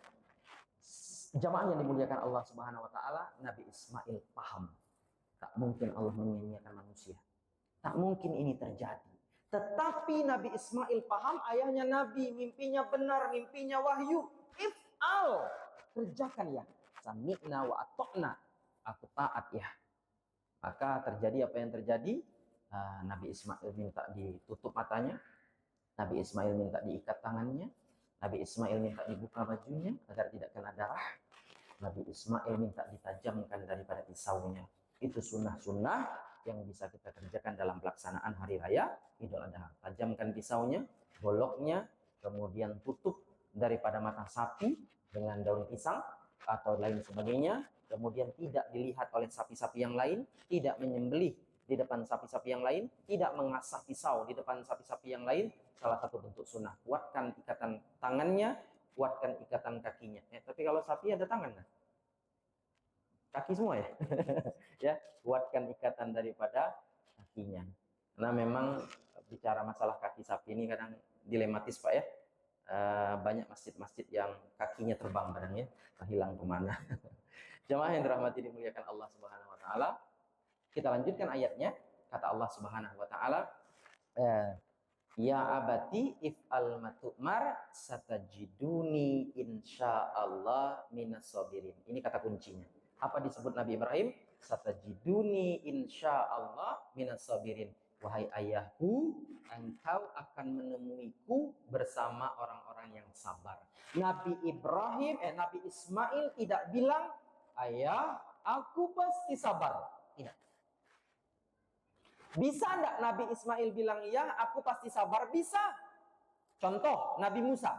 Jamaah yang dimuliakan Allah Subhanahu wa taala, Nabi Ismail paham. Tak mungkin Allah menyia-nyiakan manusia. Tak mungkin ini terjadi. Tetapi Nabi Ismail paham ayahnya Nabi, mimpinya benar, mimpinya wahyu. If'al, kerjakan ya. Sami'na wa atokna, aku taat ya. Maka terjadi apa yang terjadi? Nabi Ismail minta ditutup matanya. Nabi Ismail minta diikat tangannya. Nabi Ismail minta dibuka bajunya agar tidak kena darah. Nabi Ismail minta ditajamkan daripada pisaunya. Itu sunnah-sunnah yang bisa kita kerjakan dalam pelaksanaan hari raya Idul Adha. Tajamkan pisaunya, goloknya, kemudian tutup daripada mata sapi dengan daun pisang atau lain sebagainya. Kemudian tidak dilihat oleh sapi-sapi yang lain, tidak menyembelih di depan sapi-sapi yang lain, tidak mengasah pisau di depan sapi-sapi yang lain. Salah satu bentuk sunnah. Kuatkan ikatan tangannya, kuatkan ikatan kakinya. Tapi kalau sapi ada tangan kan? Kaki semua ya. Ya, kuatkan ikatan daripada kakinya. Karena memang bicara masalah kaki sapi ini kadang dilematis Pak ya. Banyak masjid-masjid yang kakinya terbang kadang ya, hilang kemana. Jamaah yang dirahmati dimuliakan Allah Subhanahu wa taala. Kita lanjutkan ayatnya. Kata Allah Subhanahu wa taala, Ya abati if'al matu'mar satajiduni insyaallah minas sabirin. Ini kata kuncinya. Apa disebut Nabi Ibrahim? Satajiduni insyaallah minas sabirin. Wahai ayahku, engkau akan menemuiku bersama orang-orang yang sabar. Nabi Ismail tidak bilang, ayah, aku pasti sabar. Tidak. Bisa enggak Nabi Ismail bilang, ya aku pasti sabar? Bisa. Contoh, Nabi Musa.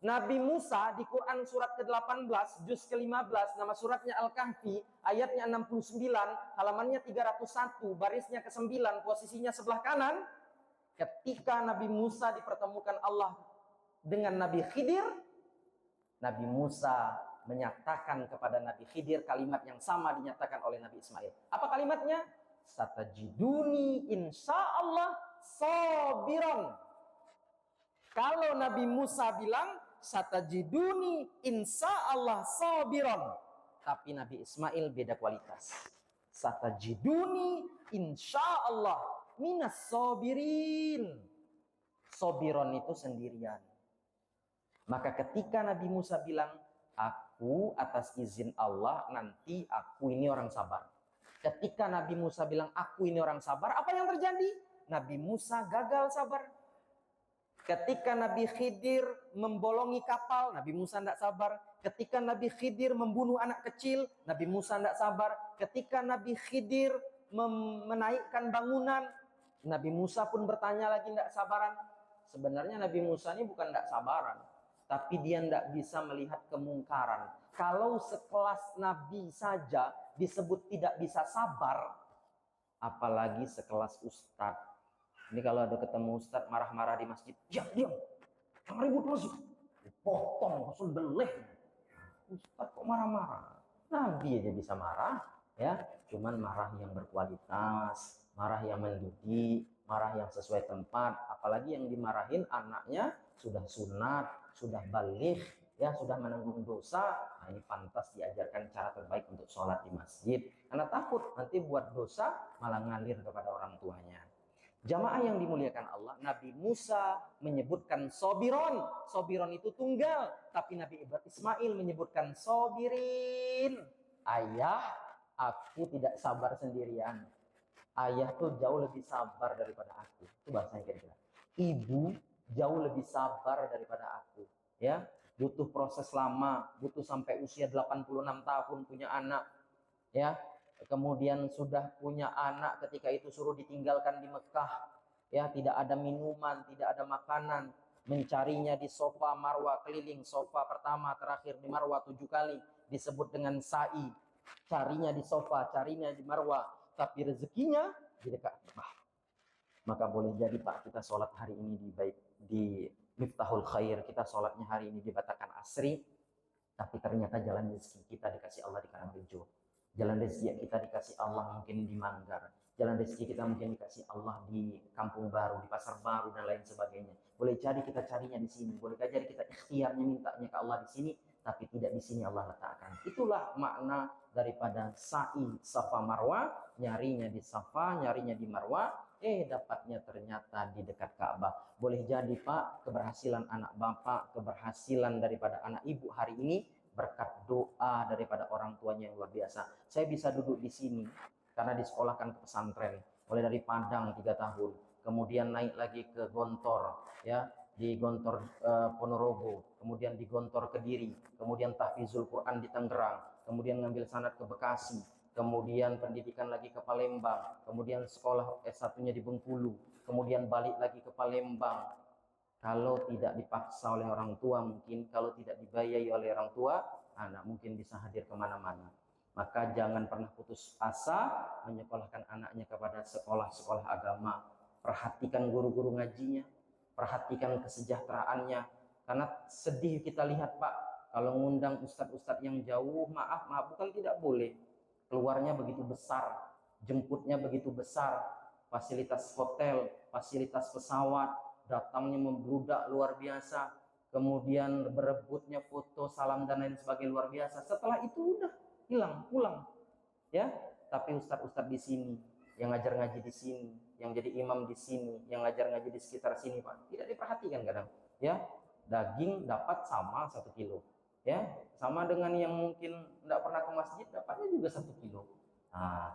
Nabi Musa di Quran surat ke-18, juz ke-15, nama suratnya Al-Kahfi, ayatnya 69, halamannya 301, barisnya ke-9, posisinya sebelah kanan. Ketika Nabi Musa dipertemukan Allah dengan Nabi Khidir, Nabi Musa menyatakan kepada Nabi Khidir kalimat yang sama dinyatakan oleh Nabi Ismail. Apa kalimatnya? Satajiduni insyaallah sabiran. Kalau Nabi Musa bilang satajiduni insyaallah sabiran, tapi Nabi Ismail beda kualitas. Satajiduni insyaallah minas sabirin. Sabiran itu sendirian. Maka ketika Nabi Musa bilang, aku atas izin Allah nanti aku ini orang sabar. Ketika Nabi Musa bilang, aku ini orang sabar, apa yang terjadi? Nabi Musa gagal sabar. Ketika Nabi Khidir membolongi kapal, Nabi Musa tidak sabar. Ketika Nabi Khidir membunuh anak kecil, Nabi Musa tidak sabar. Ketika Nabi Khidir menaikkan bangunan, Nabi Musa pun bertanya lagi tidak sabaran. Sebenarnya Nabi Musa ini bukan tidak sabaran, tapi dia tidak bisa melihat kemungkaran. Kalau sekelas Nabi saja disebut tidak bisa sabar, apalagi sekelas Ustadz. Ini kalau ada ketemu Ustadz marah-marah di masjid, diam, jangan ribut masjid, potong, langsung beleh. Ustadz kok marah-marah? Nabi aja bisa marah, ya, cuman marah yang berkualitas, marah yang mendidik, marah yang sesuai tempat. Apalagi yang dimarahin anaknya sudah sunat, sudah balik, ya, sudah menanggung dosa. Nah, ini pantas diajarkan cara terbaik untuk sholat di masjid, karena takut nanti buat dosa malah ngalir kepada orang tuanya. Jamaah yang dimuliakan Allah, Nabi Musa menyebutkan sobiron. Sobiron itu tunggal. Tapi Nabi Ismail menyebutkan sobirin. Ayah, aku tidak sabar sendirian. Ayah tuh jauh lebih sabar daripada aku. Itu bahasanya kira-kira. Ibu jauh lebih sabar daripada aku. Ya, butuh proses lama, butuh sampai usia 86 tahun punya anak. Ya, kemudian sudah punya anak, ketika itu suruh ditinggalkan di Mekah, ya, tidak ada minuman, tidak ada makanan, mencarinya di sofa Marwa keliling, sofa pertama terakhir di Marwa 7 kali disebut dengan sa'i, carinya di sofa, carinya di Marwa, tapi rezekinya di dekat Ka'bah. Maka boleh jadi Pak, kita sholat hari ini di Miftahul Khair, kita sholatnya hari ini di Batakan Asri, tapi ternyata jalan rezeki kita dikasih Allah di Karangrejo. Jalan rezeki kita dikasih Allah mungkin di Manggar. Jalan rezeki kita mungkin dikasih Allah di Kampung Baru, di Pasar Baru, dan lain sebagainya. Boleh jadi kita carinya di sini. Boleh jadi kita ikhtiarnya mintanya ke Allah di sini, tapi tidak di sini Allah letakkan. Itulah makna daripada sa'i Safa Marwa, nyarinya di Safa, nyarinya di Marwa, dapatnya ternyata di dekat Ka'bah. Boleh jadi Pak, keberhasilan anak Bapak, keberhasilan daripada anak Ibu hari ini berkat doa daripada orang tuanya yang luar biasa. Saya bisa duduk di sini karena disekolahkan ke pesantren, mulai dari Padang 3 tahun, kemudian naik lagi ke Gontor, ya, di Gontor Ponorogo, kemudian di Gontor Kediri, kemudian tahfizul Quran di Tangerang, kemudian ngambil sanad ke Bekasi, kemudian pendidikan lagi ke Palembang, kemudian sekolah S1-nya di Bengkulu, kemudian balik lagi ke Palembang. Kalau tidak dipaksa oleh orang tua, mungkin kalau tidak dibiayai oleh orang tua, anak mungkin bisa hadir kemana-mana. Maka jangan pernah putus asa menyekolahkan anaknya kepada sekolah-sekolah agama. Perhatikan guru-guru ngajinya, perhatikan kesejahteraannya. Karena sedih kita lihat Pak, kalau ngundang ustadz-ustadz yang jauh, maaf, bukan tidak boleh. Keluarnya begitu besar, jemputnya begitu besar, fasilitas hotel, fasilitas pesawat, datangnya membludak luar biasa, kemudian berebutnya foto, salam dan lain sebagainya luar biasa. Setelah itu udah hilang, pulang, ya. Tapi ustadz-ustadz di sini, yang ngajar ngaji di sini, yang jadi imam di sini, yang ngajar ngaji di sekitar sini Pak, tidak diperhatikan kadang, ya. Daging dapat sama 1 kilo, ya, sama dengan yang mungkin tidak pernah ke masjid dapatnya juga 1 kilo. Nah,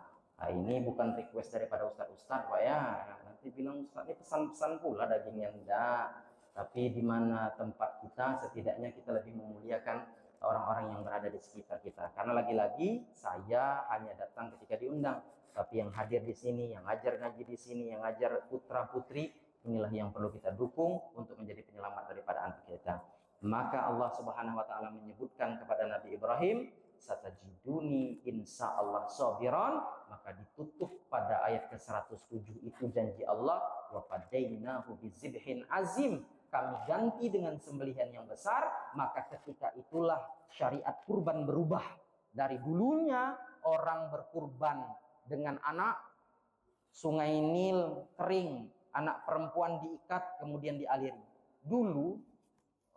ini bukan request daripada ustadz-ustadz Pak ya. Nanti bilang ustadz ini pesan-pesan pula dagingnya, enggak. Tapi di mana tempat kita, setidaknya kita lebih memuliakan orang-orang yang berada di sekitar kita. Karena lagi-lagi saya hanya datang ketika diundang, tapi yang hadir di sini, yang ngajar ngaji di sini, yang ngajar putra putri, inilah yang perlu kita dukung untuk menjadi penyelamat daripada anak kita. Maka Allah Subhanahu wa taala menyebutkan kepada Nabi Ibrahim, satajiduni insya Allah sobiron, maka ditutup pada ayat ke-107 itu janji Allah, wa fadainahu bizibhin azim, kami ganti dengan sembelihan yang besar. Maka ketika itulah syariat kurban berubah. Dari dulunya orang berkurban dengan anak, sungai Nil kering, anak perempuan diikat kemudian dialiri. Dulu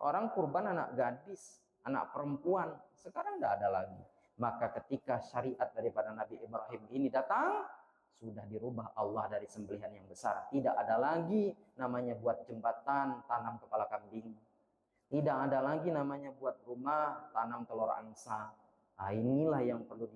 orang kurban anak gadis, anak perempuan, sekarang tidak ada lagi. Maka ketika syariat daripada Nabi Ibrahim ini datang, sudah dirubah Allah dari sembelihan yang besar. Tidak ada lagi namanya buat jembatan, tanam kepala kambing. Tidak ada lagi namanya buat rumah, tanam telur angsa. Nah, inilah yang perlu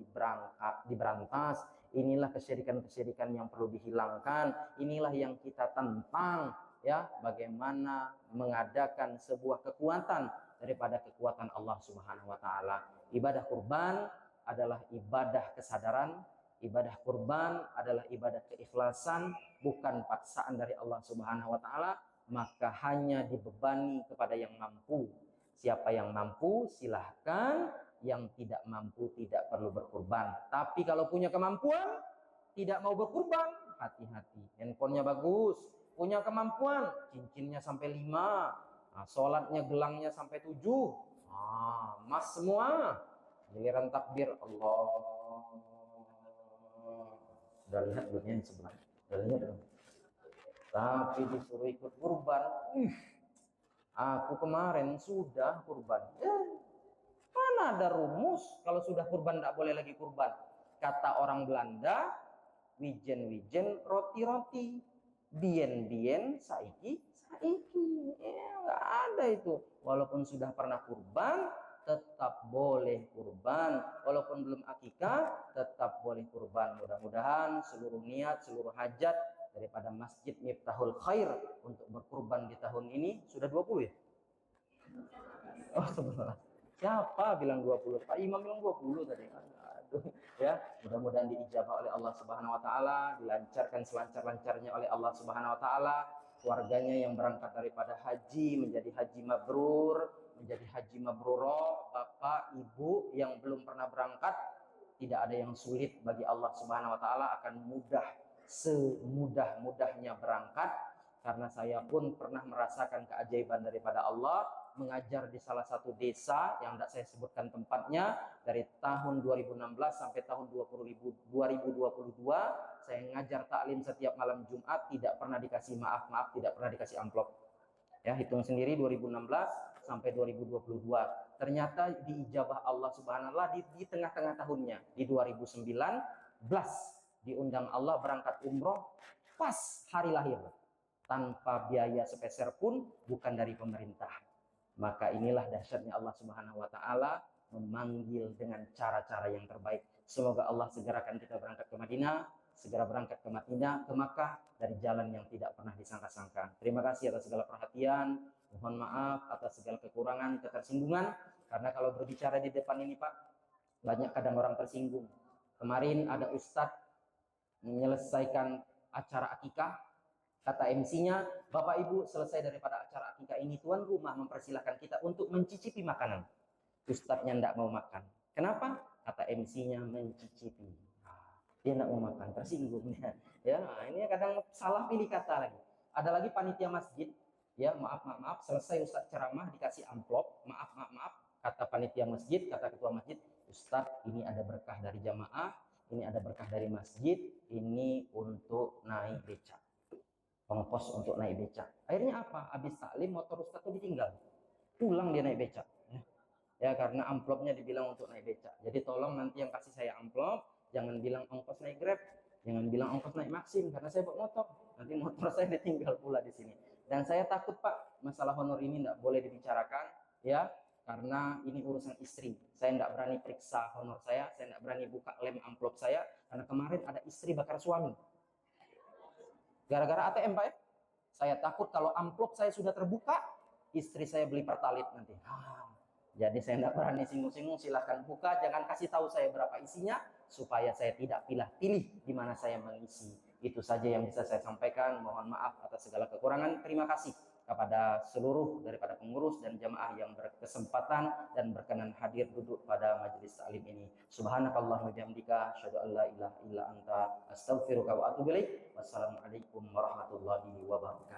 diberantas. Inilah kesyirikan-kesyirikan yang perlu dihilangkan. Inilah yang kita tentang, ya, bagaimana mengadakan sebuah kekuatan daripada kekuatan Allah Subhanahu wa taala. Ibadah kurban adalah ibadah kesadaran, ibadah kurban adalah ibadah keikhlasan, bukan paksaan dari Allah Subhanahu wa taala, maka hanya dibebani kepada yang mampu. Siapa yang mampu silahkan, yang tidak mampu tidak perlu berkurban. Tapi kalau punya kemampuan tidak mau berkurban, hati-hati. Handphonenya bagus, punya kemampuan, cincinnya sampai 5, nah, sholatnya gelangnya sampai 7, emas semua. Giliran takbir Allah, udah lihat belum yang sebelah, udah lihat belum? Tapi disuruh ikut kurban, aku kemarin sudah kurban. Mana ada rumus kalau sudah kurban tidak boleh lagi kurban? Kata orang Belanda, wijen-wijen roti-roti. Bien saiki ya, nggak ada itu. Walaupun sudah pernah kurban tetap boleh kurban, walaupun belum akikah tetap boleh kurban. Mudah-mudahan seluruh niat, seluruh hajat daripada Masjid Miftahul Khair untuk berkurban di tahun ini sudah 20 ya. Oh, 11. Siapa bilang 20? Pak Imam bilang 20 tadi. Aduh, ya. Mudah-mudahan diijabah oleh Allah Subhanahu wa taala, dilancarkan selancar-lancarnya oleh Allah Subhanahu wa taala. Keluarganya yang berangkat daripada haji menjadi haji mabrur, menjadi haji mabruro, bapak, ibu yang belum pernah berangkat, tidak ada yang sulit bagi Allah Subhanahu wa taala, akan mudah, semudah-mudahnya berangkat. Karena saya pun pernah merasakan keajaiban daripada Allah mengajar di salah satu desa yang tidak saya sebutkan tempatnya dari tahun 2016 sampai tahun 2022. Saya ngajar taklim setiap malam Jumat, tidak pernah dikasih maaf, tidak pernah dikasih amplop. Ya, hitung sendiri 2016 sampai 2022. Ternyata diijabah Allah Subhanahu wa taala di tengah-tengah tahunnya, di 2019 diundang Allah berangkat umroh pas hari lahir, tanpa biaya sepeser pun, bukan dari pemerintah. Maka inilah dahsyatnya Allah Subhanahu wa taala memanggil dengan cara-cara yang terbaik. Semoga Allah segerakan kita berangkat ke Madinah, segera berangkat ke Madinah, ke Makkah dari jalan yang tidak pernah disangka-sangka. Terima kasih atas segala perhatian. Mohon maaf atas segala kekurangan, ketersinggungan. Karena kalau berbicara di depan ini Pak, banyak kadang orang tersinggung. Kemarin ada ustadz menyelesaikan acara akikah, kata MC-nya, Bapak Ibu selesai daripada acara akikah ini, tuan rumah mempersilahkan kita untuk mencicipi makanan. Ustadznya tidak mau makan. Kenapa? Kata MC-nya mencicipi. Dia tidak mau makan, tersinggung. Ya, ini kadang salah pilih kata lagi. Ada lagi panitia masjid, ya maaf, selesai Ustadz ceramah dikasih amplop, maaf, kata panitia masjid, kata ketua masjid, Ustadz ini ada berkah dari jamaah, ini ada berkah dari masjid, ini untuk naik becak. Ongkos untuk naik becak. Akhirnya apa? Habis taklim motor Ustadz itu ditinggal. Pulang dia naik becak. Ya karena amplopnya dibilang untuk naik becak. Jadi tolong nanti yang kasih saya amplop, jangan bilang ongkos naik Grab, jangan bilang ongkos naik Maxim karena saya bawa motor. Nanti motor saya ditinggal pula di sini. Dan saya takut Pak, masalah honor ini tidak boleh dibicarakan, ya. Karena ini urusan istri. Saya tidak berani periksa honor saya tidak berani buka lem amplop saya karena kemarin ada istri bakar suami. Gara-gara ATM Pak ya. Saya takut kalau amplop saya sudah terbuka, istri saya beli pertalit nanti. Jadi saya tidak berani singgung-singgung, silahkan buka, jangan kasih tahu saya berapa isinya, supaya saya tidak pilih-pilih di mana saya mengisi. Itu saja yang bisa saya sampaikan, mohon maaf atas segala kekurangan. Terima kasih kepada seluruh daripada pengurus dan jamaah yang berkesempatan dan berkenan hadir duduk pada majelis taklim ini. Subhanakallahumma bihamdika, asyhadu an la ilaha illa anta, astaghfiruka wa atubu ilaik. Wassalamualaikum warahmatullahi wabarakatuh.